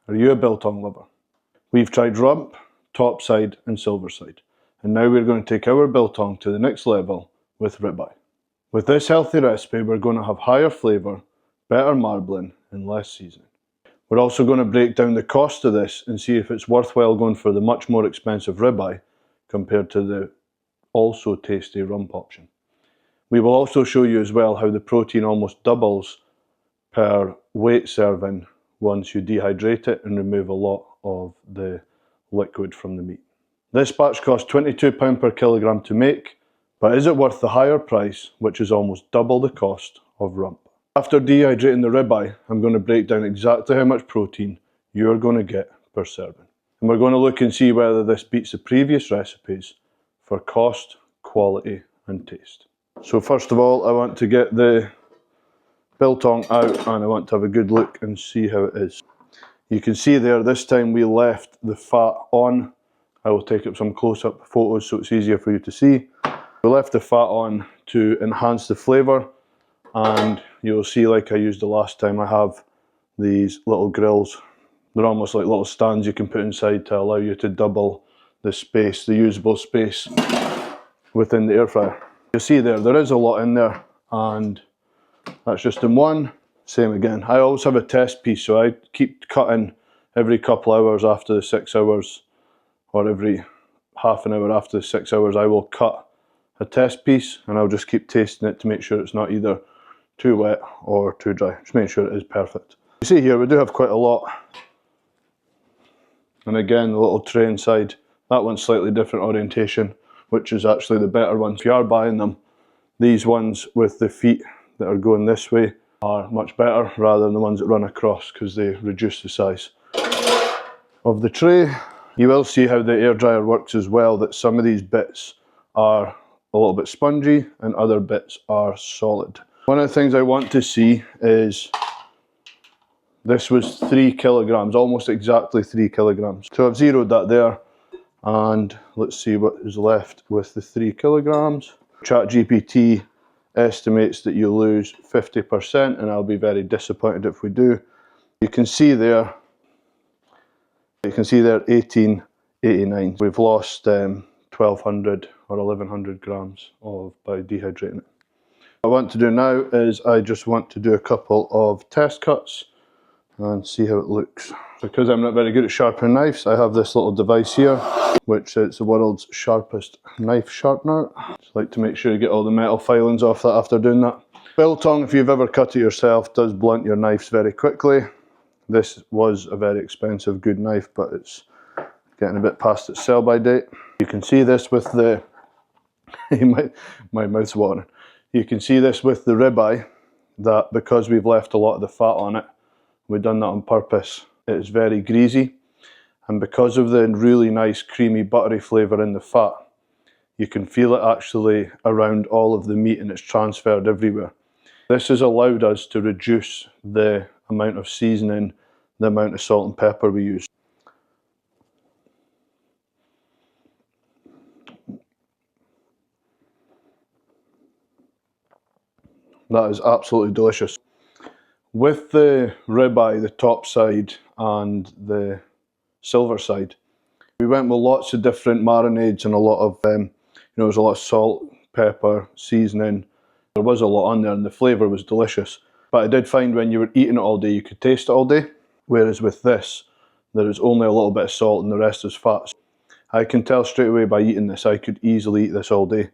Are you a biltong lover? We've tried rump, topside and silverside, and now we're going to take our biltong to the next level with ribeye. With this healthy recipe we're going to have higher flavour, better marbling and less seasoning. We're also going to break down the cost of this and see if it's worthwhile going for the much more expensive ribeye compared to the also tasty rump option. We will also show you as well how the protein almost doubles per weight serving once you dehydrate it and remove a lot of the liquid from the meat. This batch costs £22 per kilogram to make, but is it worth the higher price, which is almost double the cost of rump? After dehydrating the ribeye, I'm going to break down exactly how much protein you're going to get per serving. And we're going to look and see whether this beats the previous recipes for cost, quality and taste. So first of all, I want to get the biltong out and I want to have a good look and see how it is. You can see there, this time we left the fat on. I will take up some close-up photos so it's easier for you to see. We left the fat on to enhance the flavour, and you'll see, like I used the last time, I have these little grills. They're almost like little stands you can put inside to allow you to double the space, the usable space within the air fryer. You see there is a lot in there, and that's just in one. Same again. I always have a test piece, so I keep cutting every couple hours after the 6 hours, or every half an hour after the 6 hours I will cut a test piece and I'll just keep tasting it to make sure it's not either too wet or too dry. Just make sure it is perfect. You see here we do have quite a lot, and again the little tray inside, that one's slightly different orientation, which is actually the better one. If you are buying them, these ones with the feet that are going this way are much better rather than the ones that run across, because they reduce the size of the tray. You will see how the air dryer works as well, that some of these bits are a little bit spongy and other bits are solid. One of the things I want to see is, this was 3 kilograms, almost exactly 3 kilograms. So I've zeroed that there, and let's see what is left with the 3 kilograms. ChatGPT estimates that you lose 50%, and I'll be very disappointed if we do. You can see there 1889. We've lost 1200 or 1100 grams by dehydrating it. What I want to do now is I just want to do a couple of test cuts and see how it looks. Because I'm not very good at sharpening knives, I have this little device here, which is the world's sharpest knife sharpener. Just like to make sure you get all the metal filings off that after doing that. Biltong, if you've ever cut it yourself, does blunt your knives very quickly. This was a very expensive good knife, but it's getting a bit past its sell-by date. You can see this with the my mouth's watering. You can see this with the ribeye, that because we've left a lot of the fat on it, we've done that on purpose. It's very greasy, and because of the really nice creamy buttery flavour in the fat, you can feel it actually around all of the meat, and it's transferred everywhere. This has allowed us to reduce the amount of seasoning, the amount of salt and pepper we use. That is absolutely delicious. With the ribeye, the top side and the silver side, we went with lots of different marinades and a lot of, there was a lot of salt, pepper, seasoning. There was a lot on there and the flavour was delicious. But I did find when you were eating it all day, you could taste it all day. Whereas with this, there is only a little bit of salt and the rest is fat. I can tell straight away by eating this, I could easily eat this all day.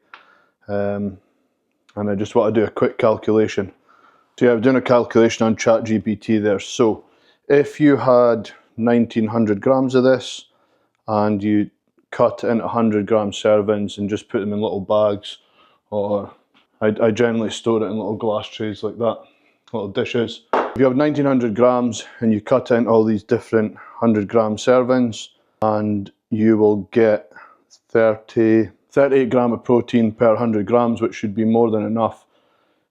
And I just want to do a quick calculation. So yeah, I was doing a calculation on ChatGPT there. So if you had 1900 grams of this and you cut into 100 gram servings and just put them in little bags, or I generally store it in little glass trays like that, little dishes. If you have 1900 grams and you cut in all these different 100 gram servings, and you will get 38 gram of protein per 100 grams, which should be more than enough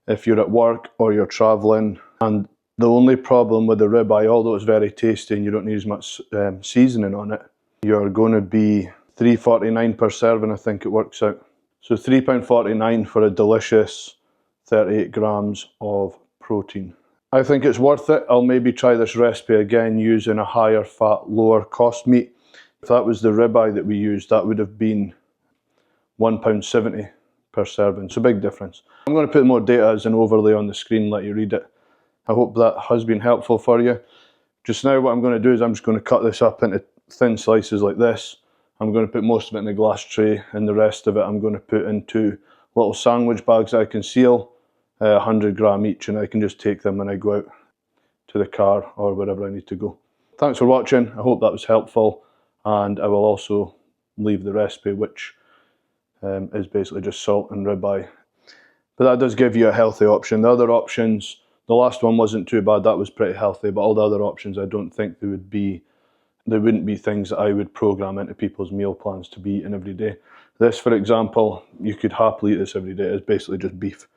if you're at work or you're traveling. And the only problem with the ribeye, although it's very tasty and you don't need as much seasoning on it, you're going to be £3.49 per serving, I think it works out. So £3.49 for a delicious 38 grams of protein. I think it's worth it. I'll maybe try this recipe again using a higher fat, lower cost meat. If that was the ribeye that we used, that would have been £1.70 per serving, so big difference. I'm going to put more data as an overlay on the screen, let you read it. I hope that has been helpful for you. Just now what I'm going to do is I'm just going to cut this up into thin slices like this. I'm going to put most of it in a glass tray, and the rest of it I'm going to put into little sandwich bags that I can seal, 100 gram each, and I can just take them when I go out to the car or wherever I need to go. Thanks for watching. I hope that was helpful, and I will also leave the recipe, which is basically just salt and ribeye. But that does give you a healthy option. The other options, the last one wasn't too bad, that was pretty healthy, but all the other options I don't think they wouldn't be things that I would program into people's meal plans to be eaten every day. This, for example, you could happily eat this every day. It's basically just beef.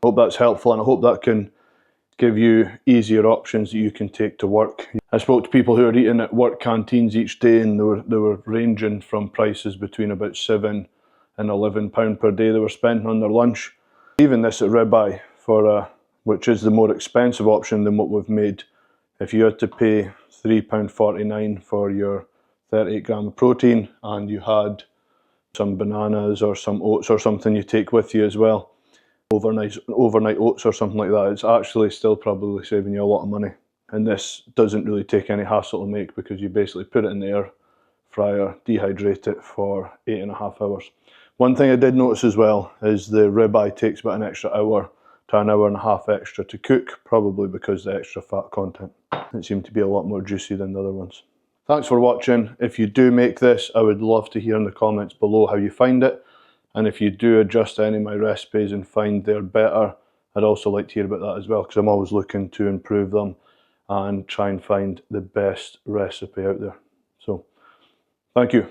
I hope that's helpful, and I hope that can give you easier options that you can take to work. I spoke to people who are eating at work canteens each day, and they were ranging from prices between about £7 and £11 per day they were spending on their lunch. Even this at Ribeye, which is the more expensive option than what we've made, if you had to pay £3.49 for your 38 gram of protein, and you had some bananas or some oats or something you take with you as well, overnight oats or something like that, it's actually still probably saving you a lot of money. And this doesn't really take any hassle to make, because you basically put it in the air fryer, dehydrate it for 8.5 hours. One thing I did notice as well is the ribeye takes about an extra hour to an hour and a half extra to cook, probably because of the extra fat content. It seemed to be a lot more juicy than the other ones. Thanks for watching. If you do make this, I would love to hear in the comments below how you find it. And if you do adjust any of my recipes and find they're better, I'd also like to hear about that as well, because I'm always looking to improve them and try and find the best recipe out there. So, thank you.